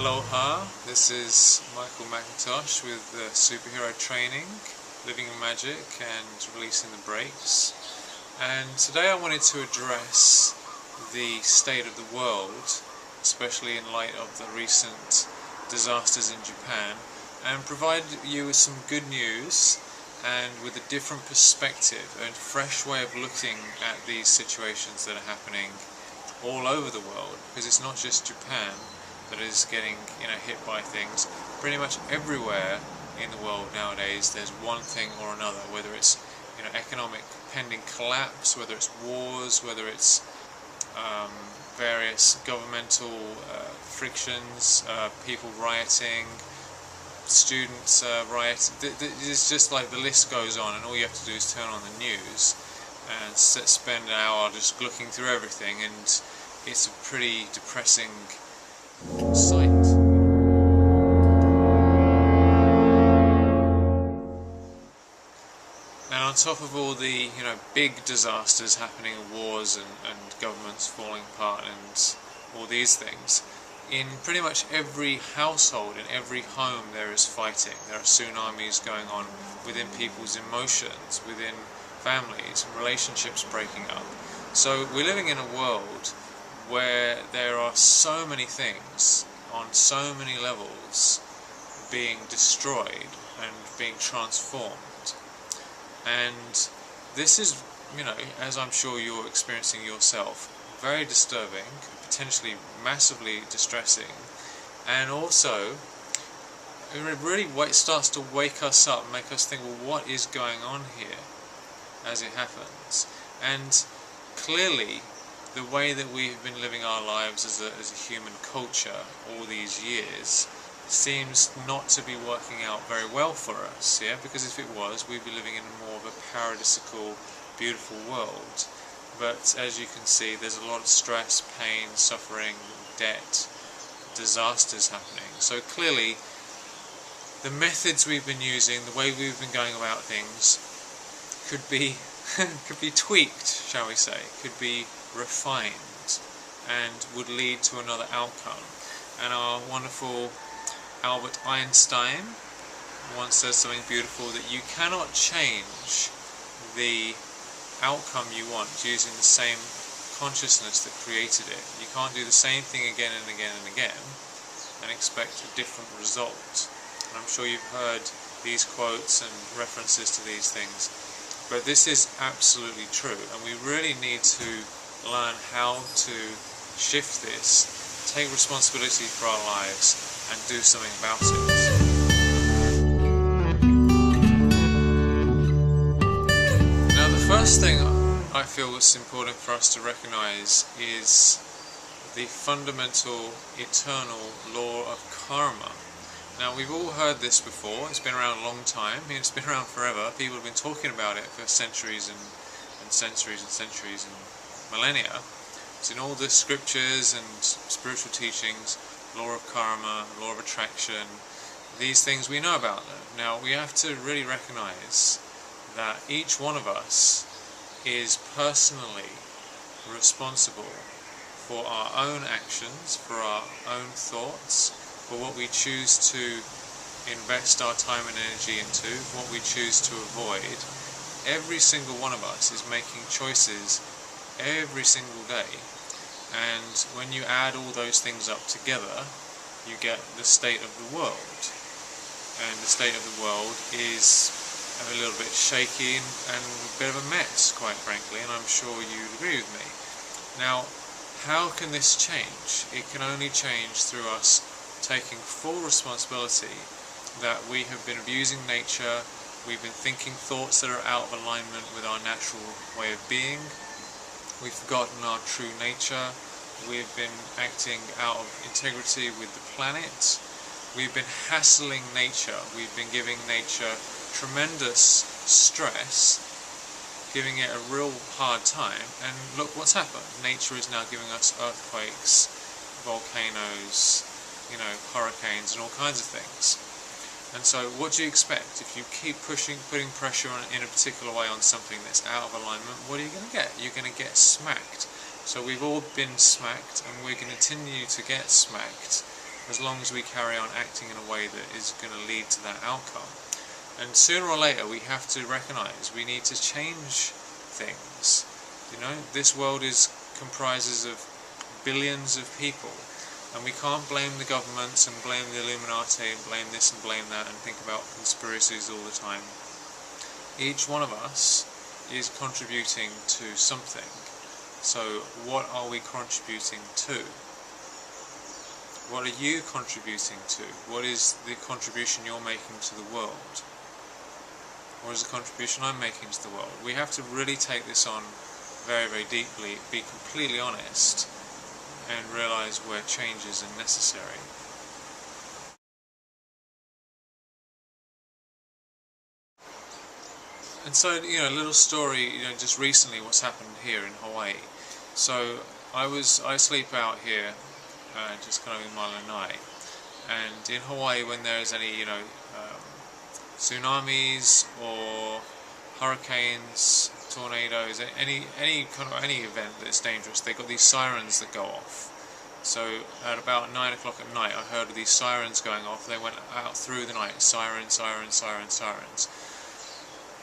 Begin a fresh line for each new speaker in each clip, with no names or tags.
Aloha, this is Michael Mackintosh with Superhero Training, Living in Magic and Releasing the Brakes. And today I wanted to address the state of the world, especially in light of the recent disasters in Japan, and provide you with some good news and with a different perspective and fresh way of looking at these situations that are happening all over the world, because it's not just Japan that is getting hit by things. Pretty much everywhere in the world nowadays there's one thing or another, whether it's economic pending collapse, whether it's wars, whether it's various governmental frictions, people rioting, students rioting. It's just like the list goes on, and all you have to do is turn on the news and spend an hour just looking through everything, and it's a pretty depressing sight. And on top of all the big disasters happening, wars and governments falling apart and all these things, in pretty much every household, in every home, there is fighting. There are tsunamis going on within people's emotions, within families, and relationships breaking up. So we're living in a world where there are so many things on so many levels being destroyed and being transformed. And this is, as I'm sure you're experiencing yourself, very disturbing, potentially massively distressing, and also it really starts to wake us up and make us think, well, what is going on here as it happens? And clearly the way that we've been living our lives as a human culture all these years seems not to be working out very well for us, because if it was, we'd be living in more of a paradisical, beautiful world. But as you can see, there's a lot of stress, pain, suffering, debt, disasters happening. So clearly the methods we've been using, the way we've been going about things could be tweaked, shall we say, could be refined, and would lead to another outcome. And our wonderful Albert Einstein once said something beautiful, that you cannot change the outcome you want using the same consciousness that created it. You can't do the same thing again and again and again and expect a different result. And I'm sure you've heard these quotes and references to these things, but this is absolutely true, and we really need to learn how to shift this, take responsibility for our lives, and do something about it. Now, the first thing I feel is important for us to recognize is the fundamental, eternal law of karma. Now, we've all heard this before. It's been around a long time. It's been around forever. People have been talking about it for centuries and centuries and centuries and millennia. It's in all the scriptures and spiritual teachings. Law of karma, law of attraction, these things we know about them. Now, we have to really recognize that each one of us is personally responsible for our own actions, for our own thoughts, for what we choose to invest our time and energy into, what we choose to avoid. Every single one of us is making choices every single day. And when you add all those things up together, you get the state of the world. And the state of the world is a little bit shaky and a bit of a mess, quite frankly, and I'm sure you'd agree with me. Now, how can this change? It can only change through us taking full responsibility that we have been abusing nature, we've been thinking thoughts that are out of alignment with our natural way of being, we've forgotten our true nature, we've been acting out of integrity with the planet, we've been hassling nature, we've been giving nature tremendous stress, giving it a real hard time, and look what's happened. Nature is now giving us earthquakes, volcanoes, hurricanes and all kinds of things. And so what do you expect? If you keep putting pressure in a particular way on something that's out of alignment, what are you going to get? You're going to get smacked. So we've all been smacked, and we're going to continue to get smacked as long as we carry on acting in a way that is going to lead to that outcome. And sooner or later we have to recognize we need to change things. You know, this world comprises of billions of people, and we can't blame the governments and blame the Illuminati and blame this and blame that and think about conspiracies all the time. Each one of us is contributing to something. So what are we contributing to? What are you contributing to? What is the contribution you're making to the world? What is the contribution I'm making to the world? We have to really take this on very, very deeply, be completely honest, and realise where changes are necessary. And so, you know, a little story, you know, just recently what's happened here in Hawaii. So I sleep out here, just kind of in Malanai, and in Hawaii when there's any, you know, tsunamis or hurricanes, tornadoes, any event that's dangerous, they've got these sirens that go off. So at about 9 o'clock at night I heard these sirens going off. They went out through the night, sirens, sirens, sirens, sirens.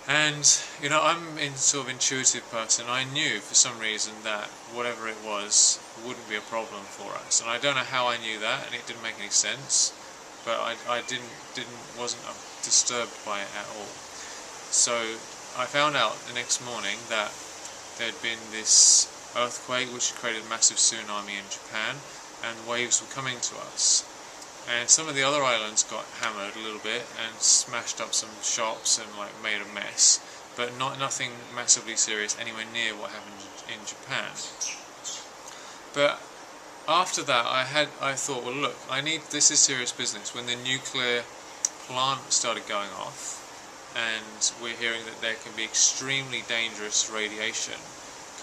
And, you know, I'm a sort of intuitive person. I knew for some reason that whatever it was wouldn't be a problem for us. And I don't know how I knew that, and it didn't make any sense, but I wasn't disturbed by it at all. So I found out the next morning that there'd been this earthquake which created a massive tsunami in Japan, and waves were coming to us. And some of the other islands got hammered a little bit and smashed up some shops and like made a mess, but nothing massively serious anywhere near what happened in Japan. But after that I thought, well look, this is serious business. When the nuclear plant started going off, and we're hearing that there can be extremely dangerous radiation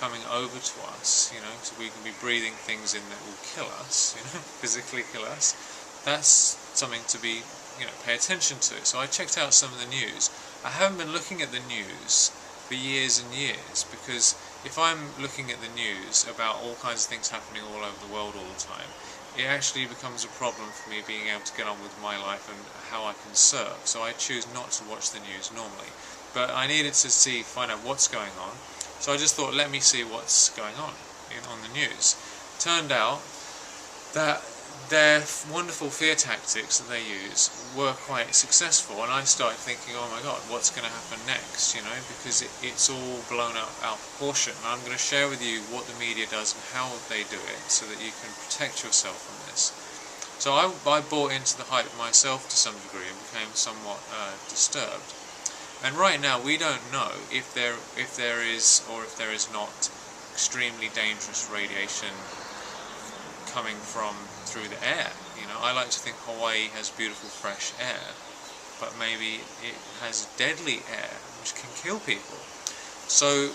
coming over to us, you know, so we can be breathing things in that will kill us, you know, physically kill us. That's something to be, you know, pay attention to. So I checked out some of the news. I haven't been looking at the news for years and years, because if I'm looking at the news about all kinds of things happening all over the world all the time, it actually becomes a problem for me being able to get on with my life and how I can serve. So I choose not to watch the news normally. But I needed to find out what's going on. So I just thought, let me see what's going on the news. Turned out that their wonderful fear tactics that they use were quite successful, and I started thinking, oh my god, what's going to happen next, you know, because it's all blown out of proportion. And I'm going to share with you what the media does and how they do it, so that you can protect yourself from this. So I bought into the hype myself to some degree and became somewhat disturbed. And right now we don't know if there is or if there is not extremely dangerous radiation coming through the air. You know, I like to think Hawaii has beautiful fresh air, but maybe it has deadly air which can kill people. So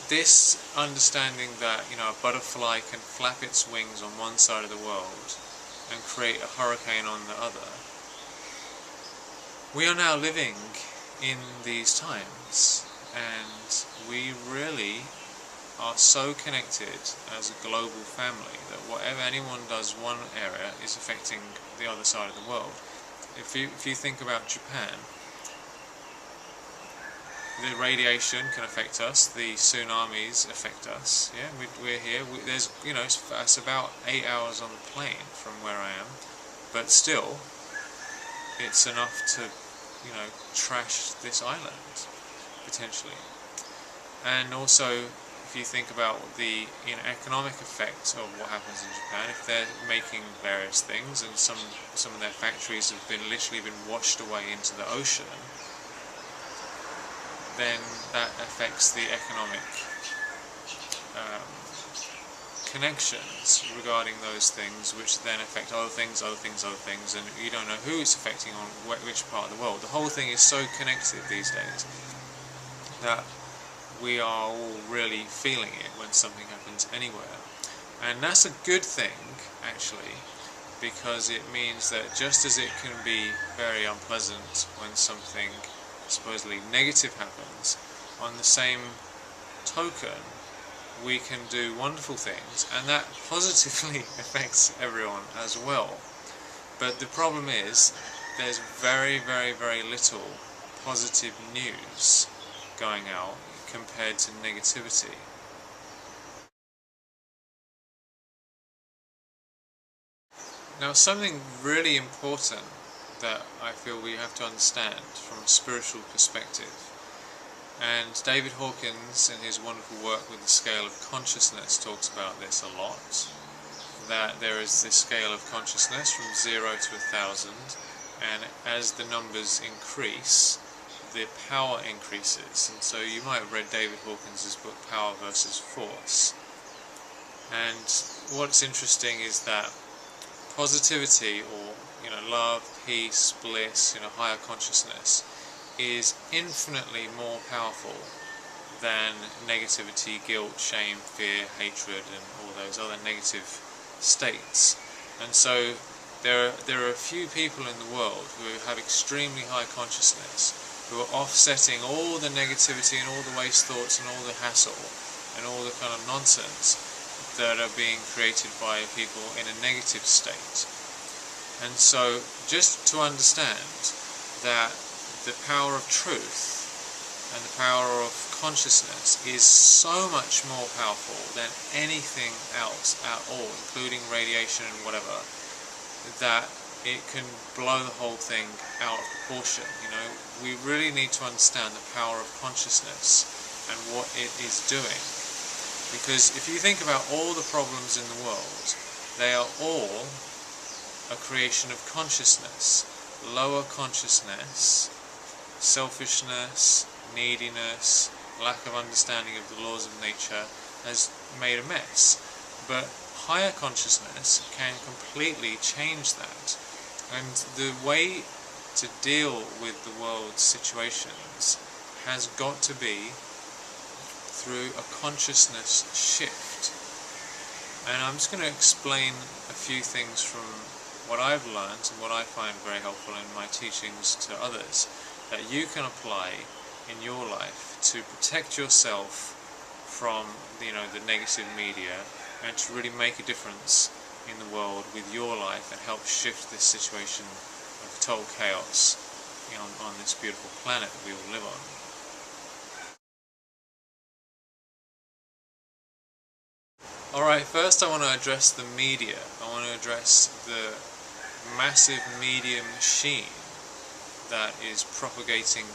this understanding that, you know, a butterfly can flap its wings on one side of the world and create a hurricane on the other, we are now living in these times, and we really are so connected as a global family that whatever anyone does one area is affecting the other side of the world. If you think about Japan, the radiation can affect us, the tsunamis affect us. Yeah, we're here. There's, you know, it's about 8 hours on the plane from where I am, but still, it's enough to, you know, trash this island potentially. And also, if you think about the, you know, economic effect of what happens in Japan, if they're making various things and some of their factories have literally been washed away into the ocean, then that affects the economic connections regarding those things, which then affect other things, and you don't know who it's affecting on which part of the world. The whole thing is so connected these days that we are all really feeling it when something happens anywhere. And that's a good thing, actually, because it means that just as it can be very unpleasant when something supposedly negative happens, on the same token, we can do wonderful things, and that positively affects everyone as well. But the problem is, there's very, very, very little positive news going out compared to negativity. Now, something really important that I feel we have to understand from a spiritual perspective, and David Hawkins in his wonderful work with the scale of consciousness talks about this a lot, that there is this scale of consciousness from 0 to 1,000, and as the numbers increase, the power increases. And so you might have read David Hawkins' book Power versus Force, and what's interesting is that positivity, or love, peace, bliss, higher consciousness, is infinitely more powerful than negativity, guilt, shame, fear, hatred, and all those other negative states. And so there are a few people in the world who have extremely high consciousness, who are offsetting all the negativity and all the waste thoughts and all the hassle and all the kind of nonsense that are being created by people in a negative state. And so just to understand that the power of truth and the power of consciousness is so much more powerful than anything else at all, including radiation and whatever, that it can blow the whole thing out of proportion. We really need to understand the power of consciousness and what it is doing. Because if you think about all the problems in the world, they are all a creation of consciousness. Lower consciousness, selfishness, neediness, lack of understanding of the laws of nature has made a mess. But higher consciousness can completely change that. And the way to deal with the world's situations has got to be through a consciousness shift. And I'm just going to explain a few things from what I've learned and what I find very helpful in my teachings to others, that you can apply in your life to protect yourself from the negative media, and to really make a difference in the world with your life and help shift this situation of total chaos on this beautiful planet that we all live on. Alright, first I want to address the media. I want to address the massive media machine that is propagating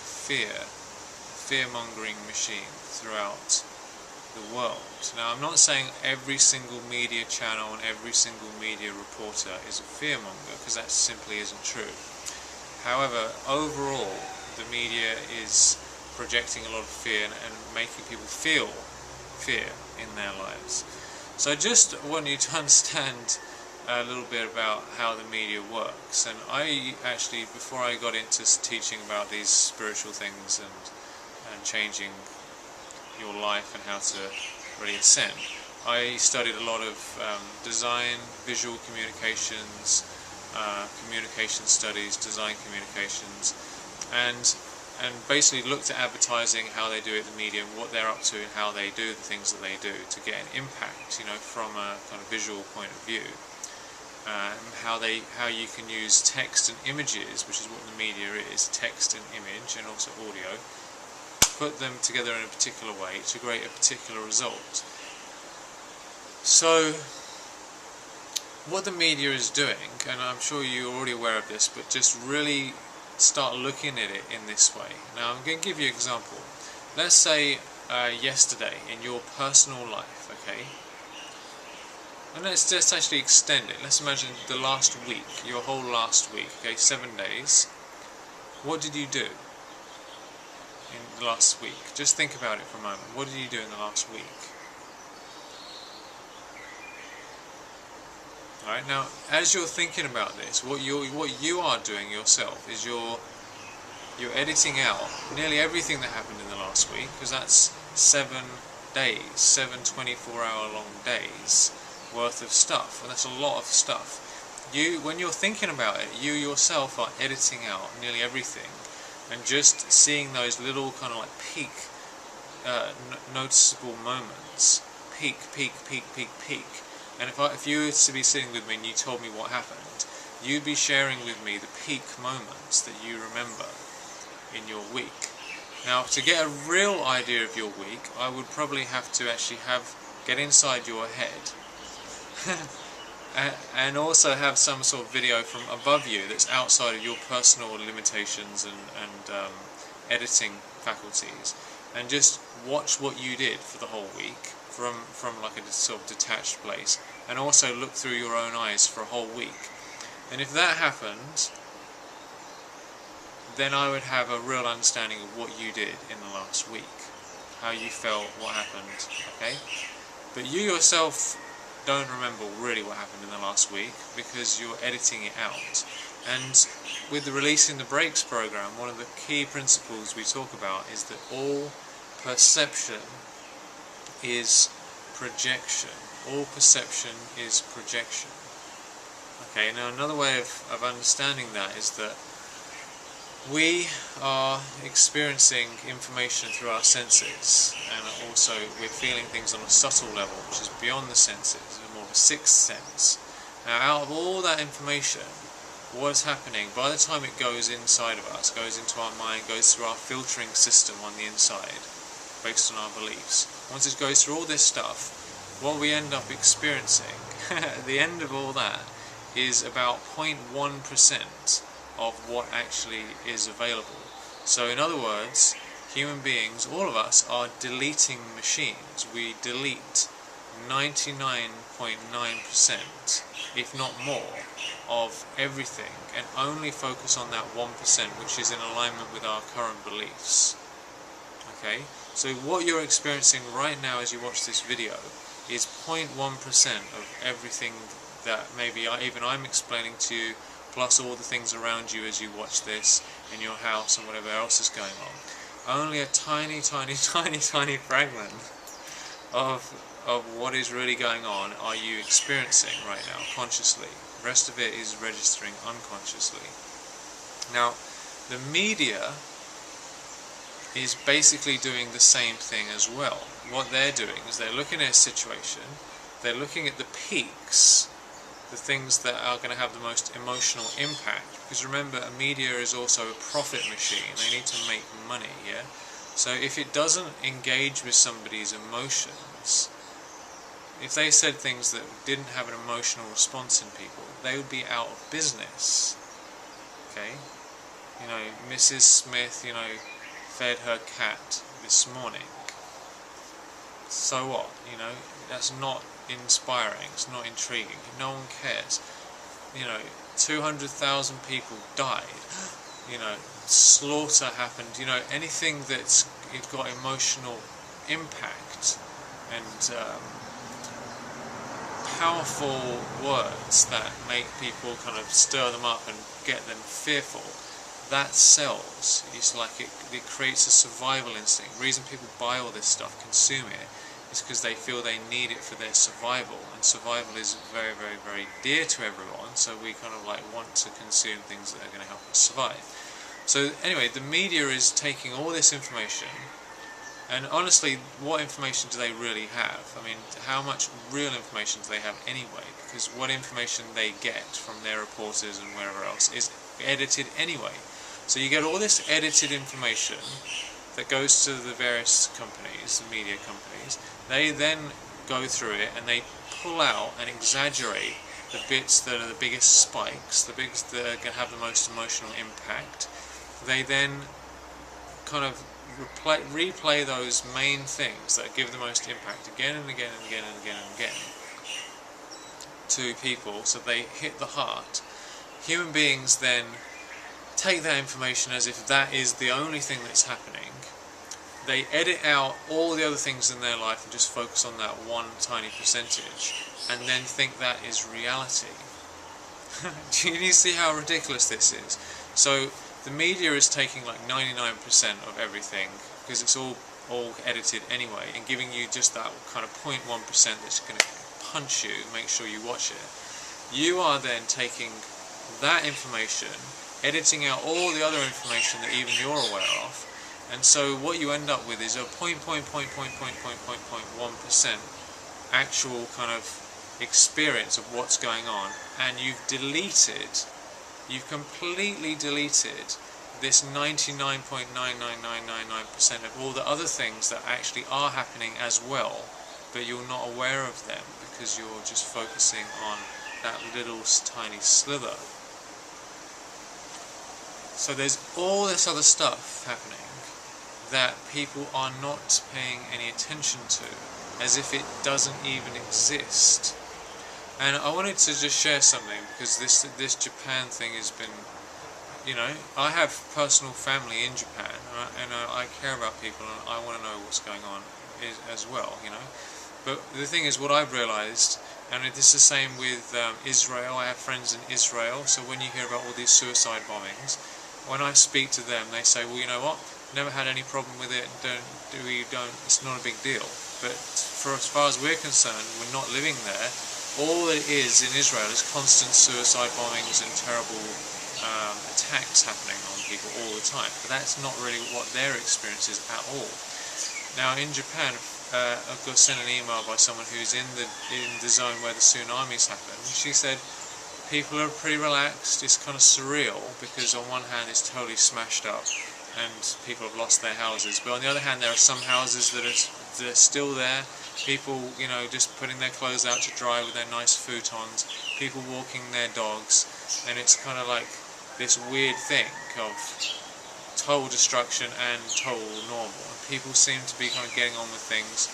fear-mongering machine throughout the world. Now, I'm not saying every single media channel and every single media reporter is a fearmonger, because that simply isn't true. However, overall, the media is projecting a lot of fear and making people feel fear in their lives. So I just want you to understand a little bit about how the media works. And I actually, before I got into teaching about these spiritual things and changing your life and how to really ascend, I studied a lot of design, visual communications, communication studies, design communications, and basically looked at advertising, how they do it, the media, what they're up to, and how they do the things that they do to get an impact, from a kind of visual point of view. How you can use text and images, which is what the media is, text and image, and also audio, put them together in a particular way to create a particular result. So what the media is doing, and I'm sure you're already aware of this, but just really start looking at it in this way. Now I'm going to give you an example. Let's say yesterday in your personal life, okay? And let's just actually extend it. Let's imagine the last week, your whole last week, okay, 7 days. What did you do in the last week? Just think about it for a moment. What did you do in the last week? Alright, now as you're thinking about this, what you are doing yourself is you're editing out nearly everything that happened in the last week, because that's 7 days, 7 24-hour-long days worth of stuff, and that's a lot of stuff. When you're thinking about it, you yourself are editing out nearly everything, and just seeing those little kind of like peak noticeable moments, peak, peak, peak, peak, peak. And if you were to be sitting with me and you told me what happened, you'd be sharing with me the peak moments that you remember in your week. Now, to get a real idea of your week, I would probably have to actually get inside your head and also have some sort of video from above you that's outside of your personal limitations and editing faculties, and just watch what you did for the whole week from like a sort of detached place, and also look through your own eyes for a whole week. And if that happened, then I would have a real understanding of what you did in the last week, how you felt, what happened, okay? But you yourself don't remember really what happened in the last week because you're editing it out. And with the Releasing the Brakes program, one of the key principles we talk about is that all perception is projection. All perception is projection. Okay, now another way of understanding that is that we are experiencing information through our senses, and also we're feeling things on a subtle level, which is beyond the senses, more of a sixth sense. Now, out of all that information, what's happening, by the time it goes inside of us, goes into our mind, goes through our filtering system on the inside, based on our beliefs, once it goes through all this stuff, what we end up experiencing at the end of all that is about 0.1% of what actually is available. So in other words, human beings, all of us, are deleting machines. We delete 99.9%, if not more, of everything, and only focus on that 1% which is in alignment with our current beliefs. Okay? So what you're experiencing right now as you watch this video is 0.1% of everything that maybe even I'm explaining to you, plus all the things around you as you watch this in your house and whatever else is going on. Only a tiny, tiny, tiny, tiny fragment of what is really going on are you experiencing right now consciously. The rest of it is registering unconsciously. Now, the media is basically doing the same thing as well. What they're doing is they're looking at a situation, they're looking at the peaks, the things that are going to have the most emotional impact, because remember, a media is also a profit machine. They need to make money, yeah? So if it doesn't engage with somebody's emotions, if they said things that didn't have an emotional response in people, they would be out of business. Okay? You know, Mrs. Smith, you know, fed her cat this morning. So what? You know, that's not inspiring, it's not intriguing, no one cares. You know, 200,000 people died, you know, slaughter happened, you know, anything that's got emotional impact and powerful words that make people kind of stir them up and get them fearful, that sells. It's like it creates a survival instinct. The reason people buy all this stuff, consume it, is because they feel they need it for their survival, and survival is very, very, very dear to everyone, so we kind of like want to consume things that are going to help us survive. So anyway, the media is taking all this information, and honestly, what information do they really have? I mean, how much real information do they have anyway? Because what information they get from their reporters and wherever else is edited anyway. So you get all this edited information that goes to the various companies, the media companies. They then go through it and they pull out and exaggerate the bits that are the biggest spikes, the bits that are going to have the most emotional impact. They then kind of replay those main things that give the most impact again and again and again and again and again to people, so they hit the heart. Human beings then take that information as if that is the only thing that's happening. They edit out all the other things in their life and just focus on that one tiny percentage, and then think that is reality. Do you see how ridiculous this is? So the media is taking like 99% of everything, because it's all edited anyway, and giving you just that kind of 0.1% that's going to punch you, make sure you watch it. You are then taking that information, editing out all the other information that even you're aware of, and so what you end up with is a 0.1% actual kind of experience of what's going on, and you've completely deleted this 99.99999% of all the other things that actually are happening as well, but you're not aware of them because you're just focusing on that little tiny slither. So there's all this other stuff happening that people are not paying any attention to, as if it doesn't even exist. And I wanted to just share something, because this Japan thing has been, you know, I have personal family in Japan, and I care about people, and I want to know what's going on as well, you know. But the thing is, what I've realised, and this is the same with Israel, I have friends in Israel, so when you hear about all these suicide bombings, when I speak to them, they say, well, you know what, never had any problem with it, it's not a big deal. But for as far as we're concerned, we're not living there. All it is in Israel is constant suicide bombings and terrible attacks happening on people all the time. But that's not really what their experience is at all. Now in Japan, I've got sent an email by someone who's in the zone where the tsunamis happened. She said people are pretty relaxed. It's kind of surreal because on one hand it's totally smashed up and people have lost their houses, but on the other hand there are some houses that are still there. People, you know, just putting their clothes out to dry with their nice futons, people walking their dogs, and it's kind of like this weird thing of total destruction and total normal. And people seem to be kind of getting on with things,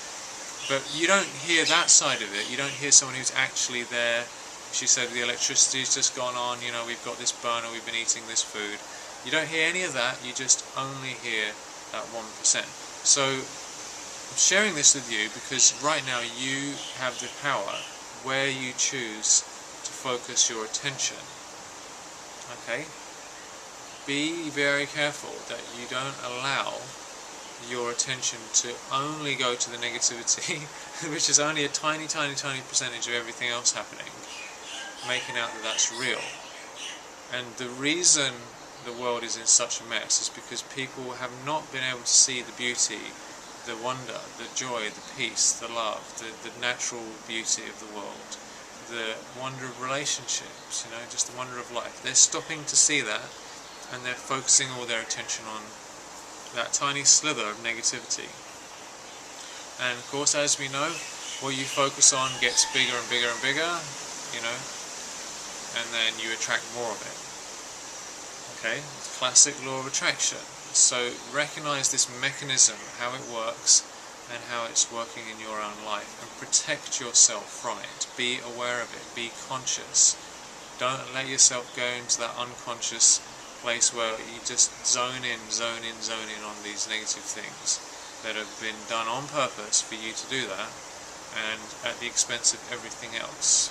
but you don't hear that side of it. You don't hear someone who's actually there. She said the electricity's just gone on, you know, we've got this burner, we've been eating this food. You don't hear any of that, you just only hear that 1%. So I'm sharing this with you because right now you have the power where you choose to focus your attention. Okay? Be very careful that you don't allow your attention to only go to the negativity, which is only a tiny percentage of everything else happening, making out that that's real. And the reason the world is in such a mess is because people have not been able to see the beauty, the wonder, the joy, the peace, the love, the natural beauty of the world, the wonder of relationships, you know, just the wonder of life. They're stopping to see that, and they're focusing all their attention on that tiny slither of negativity. And of course, as we know, what you focus on gets bigger and bigger and bigger, you know, and then you attract more of it. Okay, classic law of attraction. So recognize this mechanism, how it works, and how it's working in your own life, and protect yourself from it. Be aware of it. Be conscious. Don't let yourself go into that unconscious place where you just zone in on these negative things that have been done on purpose for you to do that, and at the expense of everything else.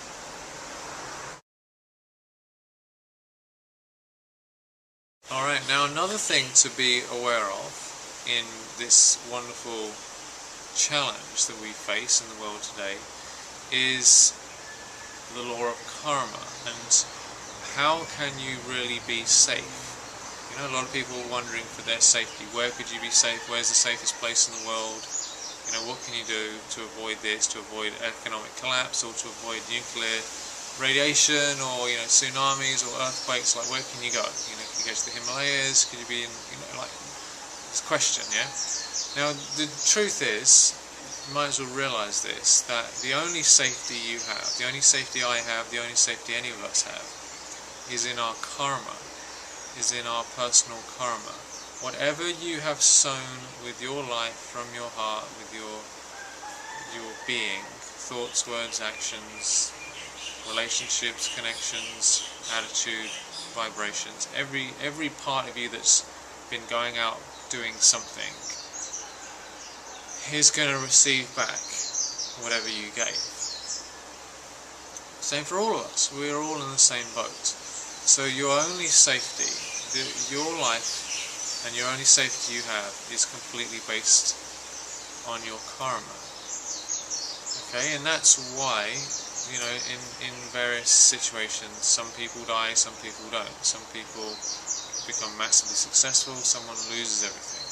Alright, now another thing to be aware of in this wonderful challenge that we face in the world today is the law of karma, and how can you really be safe? You know, a lot of people are wondering for their safety. Where could you be safe? Where's the safest place in the world? You know, what can you do to avoid this, to avoid economic collapse, or to avoid nuclear radiation, or, you know, tsunamis or earthquakes? Like, where can you go? You know, can you go to the Himalayas? Could you be in, you know, like, this question, yeah? Now, the truth is, you might as well realise this, that the only safety you have, the only safety I have, the only safety any of us have, is in our karma, is in our personal karma. Whatever you have sown with your life, from your heart, with your being, thoughts, words, actions, relationships, connections, attitude, vibrations, every part of you that's been going out doing something is going to receive back whatever you gave. Same for all of us. We're all in the same boat. So your only safety, your life, and your only safety you have is completely based on your karma. Okay, and that's why, you know, in various situations, some people die, some people don't. Some people become massively successful, someone loses everything.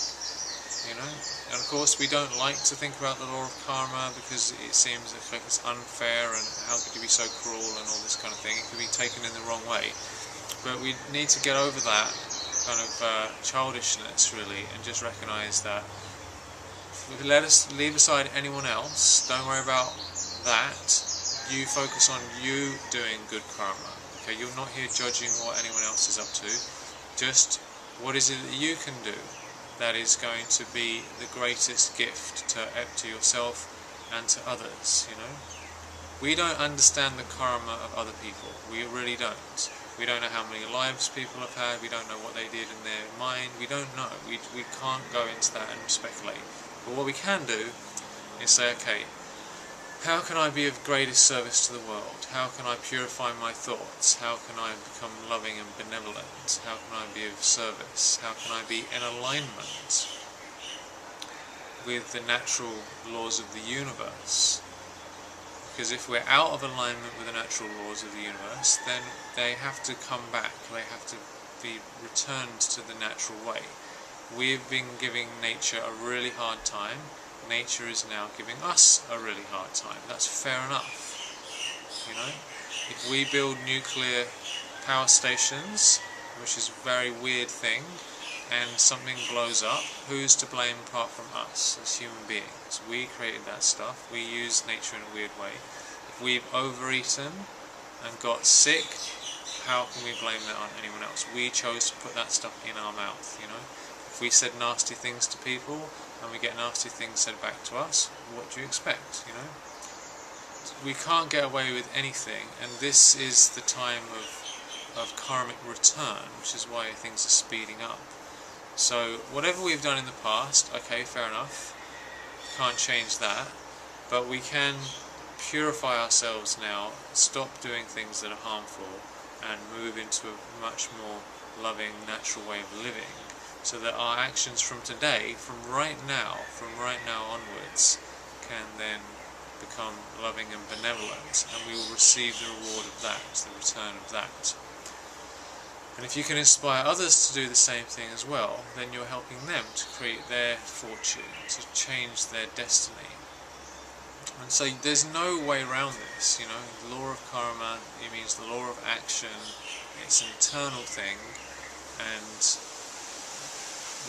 you know. And of course we don't like to think about the law of karma because it seems like it's unfair and how could you be so cruel and all this kind of thing. It could be taken in the wrong way. But we need to get over that kind of childishness really and just recognise that let us leave aside anyone else, don't worry about that, you focus on you doing good karma. Okay, you're not here judging what anyone else is up to, just what is it that you can do that is going to be the greatest gift to yourself and to others, you know. We don't understand the karma of other people, we really don't. We don't know how many lives people have had, we don't know what they did in their mind, we don't know, we can't go into that and speculate. But what we can do is say, okay, how can I be of greatest service to the world? How can I purify my thoughts? How can I become loving and benevolent? How can I be of service? How can I be in alignment with the natural laws of the universe? Because if we're out of alignment with the natural laws of the universe, then they have to come back, they have to be returned to the natural way. We've been giving nature a really hard time, nature is now giving us a really hard time. That's fair enough, you know. If we build nuclear power stations, which is a very weird thing, and something blows up, who's to blame apart from us as human beings? We created that stuff, we use nature in a weird way. If we've overeaten and got sick, how can we blame that on anyone else? We chose to put that stuff in our mouth, you know. If we said nasty things to people and we get nasty things said back to us, what do you expect, you know? We can't get away with anything, and this is the time of karmic return, which is why things are speeding up. So whatever we've done in the past, okay, fair enough, can't change that, but we can purify ourselves now, stop doing things that are harmful, and move into a much more loving, natural way of living, so that our actions from today, from right now onwards, can then become loving and benevolent, and we will receive the reward of that, the return of that. And if you can inspire others to do the same thing as well, then you're helping them to create their fortune, to change their destiny. And so there's no way around this, you know. The law of karma, it means the law of action, it's an eternal thing, and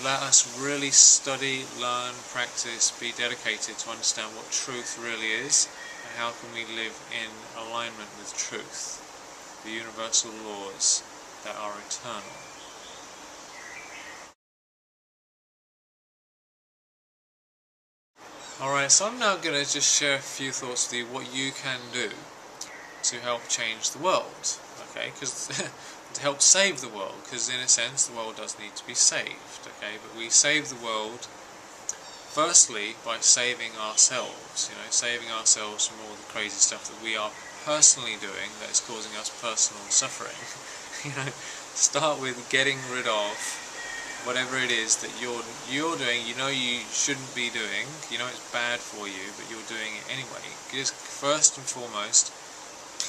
let us really study, learn, practice, be dedicated to understand what truth really is, and how can we live in alignment with truth, the universal laws that are eternal. Alright, so I'm now going to just share a few thoughts with you what you can do to help change the world, okay, because to help save the world, because in a sense the world does need to be saved, okay, but we save the world firstly by saving ourselves, you know, saving ourselves from all the crazy stuff that we are personally doing that is causing us personal suffering. You know, start with getting rid of whatever it is that you're doing, you know you shouldn't be doing, you know it's bad for you, but you're doing it anyway. Just first and foremost,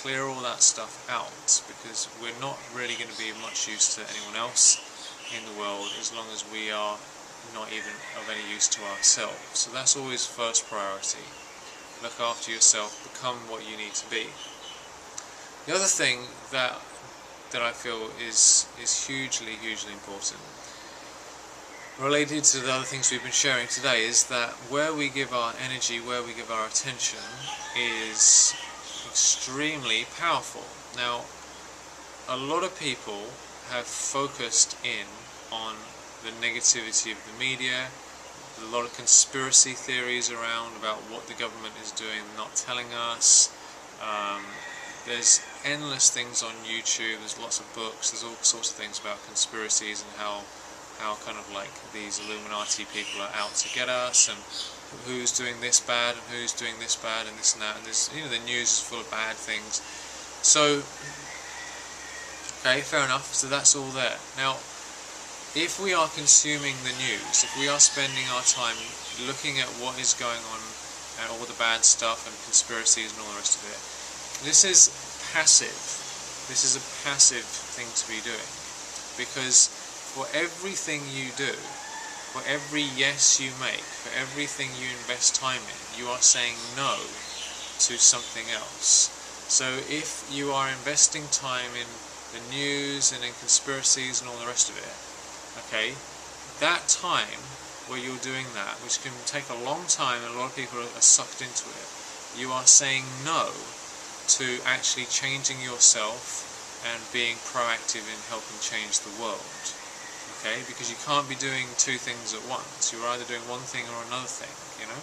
clear all that stuff out, because we're not really going to be of much use to anyone else in the world as long as we are not even of any use to ourselves. So that's always first priority. Look after yourself, become what you need to be. The other thing that I feel is hugely important, related to the other things we've been sharing today, is that where we give our energy, where we give our attention, is extremely powerful. Now, a lot of people have focused in on the negativity of the media, a lot of conspiracy theories around about what the government is doing, not telling us. There's endless things on YouTube, there's lots of books, there's all sorts of things about conspiracies and how kind of like these Illuminati people are out to get us, and who's doing this bad and who's doing this bad and this and that, and there's, you know, the news is full of bad things. So, okay, fair enough, so that's all there. Now, if we are consuming the news, if we are spending our time looking at what is going on and all the bad stuff and conspiracies and all the rest of it, this is passive. This is a passive thing to be doing, because for everything you do, For every yes you make, for everything you invest time in, you are saying no to something else. So if you are investing time in the news and in conspiracies and all the rest of it, okay, that time where you're doing that, which can take a long time and a lot of people are sucked into it, you are saying no to actually changing yourself and being proactive in helping change the world. Okay, because you can't be doing two things at once. You're either doing one thing or another thing, you know.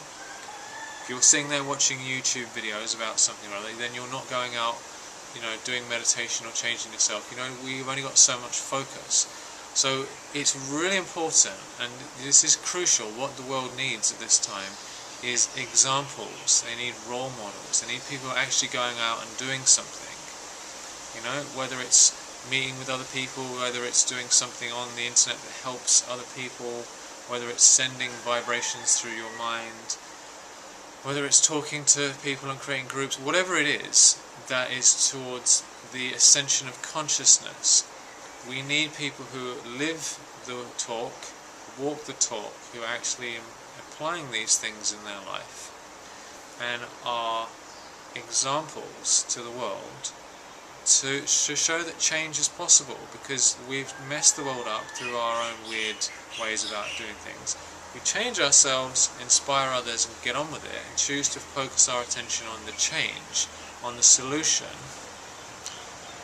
If you're sitting there watching YouTube videos about something or other, then you're not going out, you know, doing meditation or changing yourself. You know, we've only got so much focus. So it's really important, and this is crucial, what the world needs at this time is examples. They need role models. They need people actually going out and doing something. You know, whether it's meeting with other people, whether it's doing something on the internet that helps other people, whether it's sending vibrations through your mind, whether it's talking to people and creating groups, whatever it is that is towards the ascension of consciousness. We need people who live the talk, walk the talk, who are actually applying these things in their life and are examples to the world to show that change is possible, because we've messed the world up through our own weird ways about doing things. We change ourselves, inspire others and get on with it, and choose to focus our attention on the change, on the solution,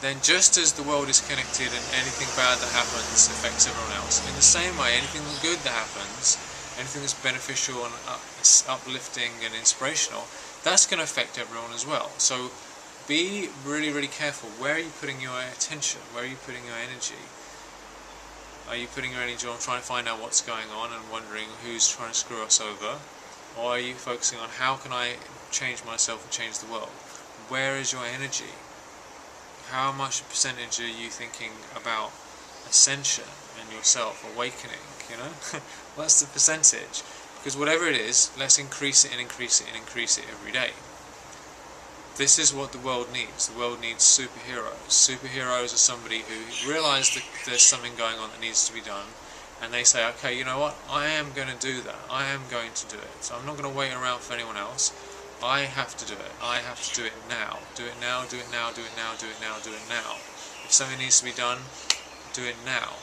then just as the world is connected and anything bad that happens affects everyone else, in the same way anything good that happens, anything that's beneficial and uplifting and inspirational, that's going to affect everyone as well. So be really, really careful. Where are you putting your attention? Where are you putting your energy? Are you putting your energy on trying to find out what's going on and wondering who's trying to screw us over? Or are you focusing on how can I change myself and change the world? Where is your energy? How much percentage are you thinking about ascension and yourself, awakening, you know? What's the percentage? Because whatever it is, let's increase it and increase it and increase it every day. This is what the world needs. The world needs superheroes. Superheroes are somebody who realise that there's something going on that needs to be done, and they say, okay, you know what, I am going to do that. I am going to do it. So I'm not going to wait around for anyone else. I have to do it. I have to do it now. Do it now, do it now, do it now, do it now, do it now. If something needs to be done, do it now.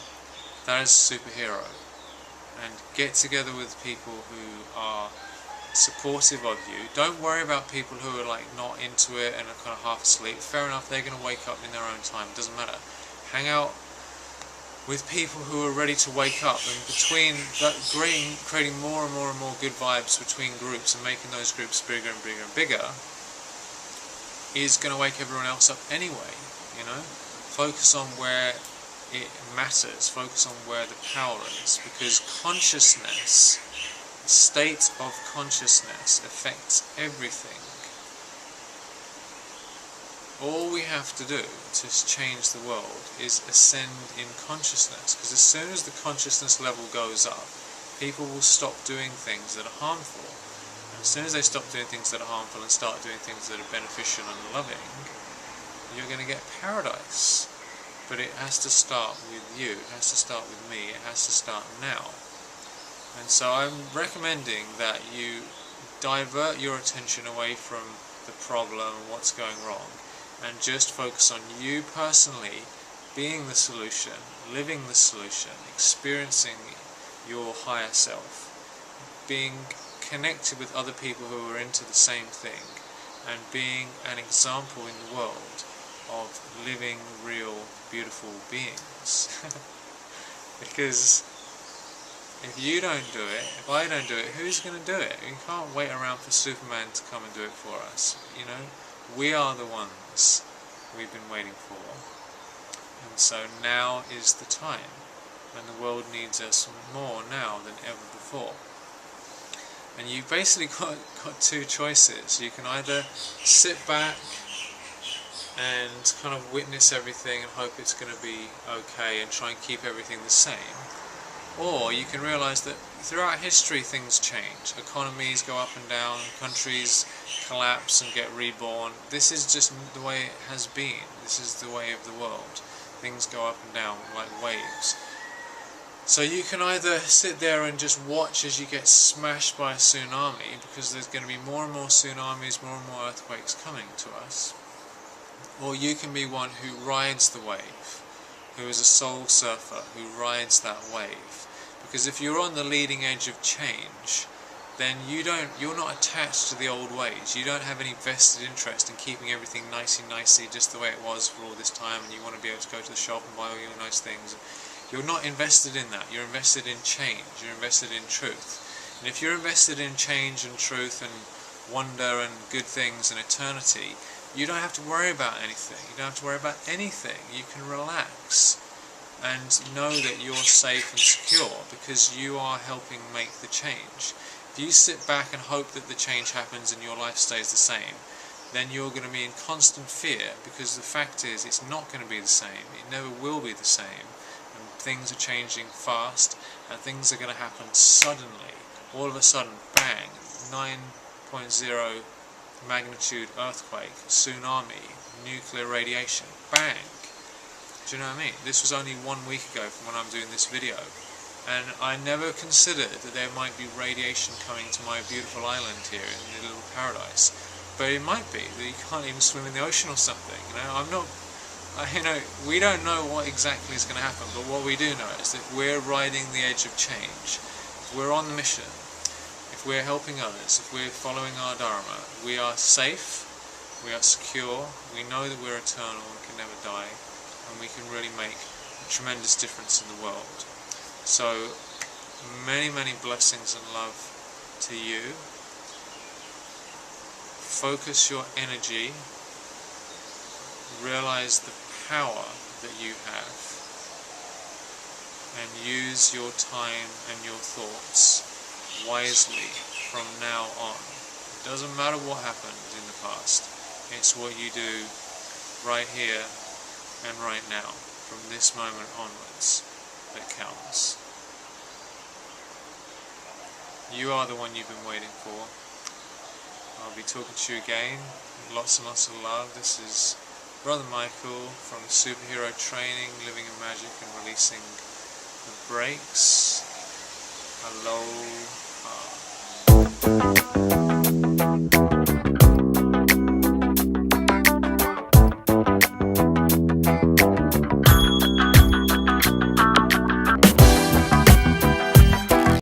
That is a superhero. And get together with people who are supportive of you. Don't worry about people who are like not into it and are kind of half asleep. Fair enough, they're going to wake up in their own time. It doesn't matter. Hang out with people who are ready to wake up, and between that, creating more and more and more good vibes between groups and making those groups bigger and bigger and bigger is going to wake everyone else up anyway. You know, focus on where it matters. Focus on where the power is, because consciousness, the state of consciousness, affects everything. All we have to do to change the world is ascend in consciousness, because as soon as the consciousness level goes up, people will stop doing things that are harmful. And as soon as they stop doing things that are harmful and start doing things that are beneficial and loving, you're going to get paradise. But it has to start with you, it has to start with me, it has to start now. And so I'm recommending that you divert your attention away from the problem and what's going wrong, and just focus on you personally being the solution, living the solution, experiencing your higher self, being connected with other people who are into the same thing, and being an example in the world of living real, beautiful beings. Because if you don't do it, if I don't do it, who's going to do it? We can't wait around for Superman to come and do it for us. You know, we are the ones we've been waiting for. And so now is the time, and the world needs us more now than ever before. And you've basically got two choices. You can either sit back and kind of witness everything and hope it's going to be okay and try and keep everything the same. Or you can realise that throughout history things change. Economies go up and down, countries collapse and get reborn. This is just the way it has been. This is the way of the world. Things go up and down like waves. So you can either sit there and just watch as you get smashed by a tsunami, because there's going to be more and more tsunamis, more and more earthquakes coming to us, or you can be one who rides the wave, who is a soul surfer, who rides that wave. Because if you're on the leading edge of change, then you're not attached to the old ways. You don't have any vested interest in keeping everything nicey just the way it was for all this time, and you want to be able to go to the shop and buy all your nice things. You're not invested in that. You're invested in change. You're invested in truth. And if you're invested in change and truth and wonder and good things and eternity, you don't have to worry about anything. You don't have to worry about anything. You can relax and know that you're safe and secure, because you are helping make the change. If you sit back and hope that the change happens and your life stays the same, then you're going to be in constant fear, because the fact is it's not going to be the same. It never will be the same. And things are changing fast, and things are going to happen suddenly. All of a sudden, bang, 9.0 magnitude earthquake, tsunami, nuclear radiation, bang. Do you know what I mean? This was only 1 week ago from when I'm doing this video, and I never considered that there might be radiation coming to my beautiful island here in the little paradise. But it might be that you can't even swim in the ocean or something. We don't know what exactly is going to happen, but what we do know is that we're riding the edge of change. If we're on the mission, if we're helping others, if we're following our dharma, we are safe, we are secure, we know that we're eternal and can never die, and we can really make a tremendous difference in the world. So, many, many blessings and love to you. Focus your energy, realize the power that you have, and use your time and your thoughts wisely from now on. It doesn't matter what happened in the past, it's what you do right here and right now, from this moment onwards, that counts. You are the one you've been waiting for. I'll be talking to you again. Lots and lots of love. This is Brother Michael from Superhero Training, Living in Magic and Releasing the Brakes. Aloha.